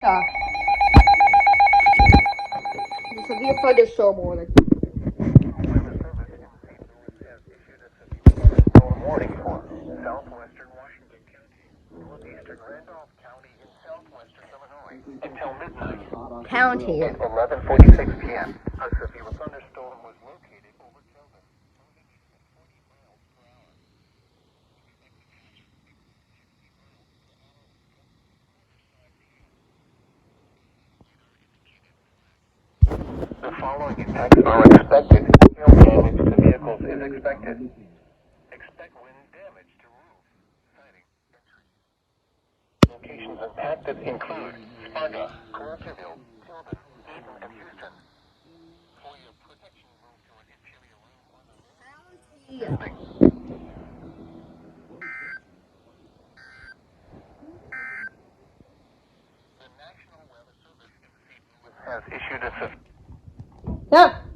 Yeah. This will be a thunderstorm warning. Warning for southwestern Washington County, northeastern Randolph County, and southwestern Illinois until midnight. County. At 11:46 p.m., a severe thunderstorm was located over Kelvin, moving at 40 miles per hour. The following impacts are expected. Hail damage to vehicles is expected. Expect wind damage to roof, siding, and trees. Locations impacted include Sparta, Caruthersville, Tilden, Eden, and Houston. For your protection, move to an interior room on the building. The National Weather Service has issued a Yep.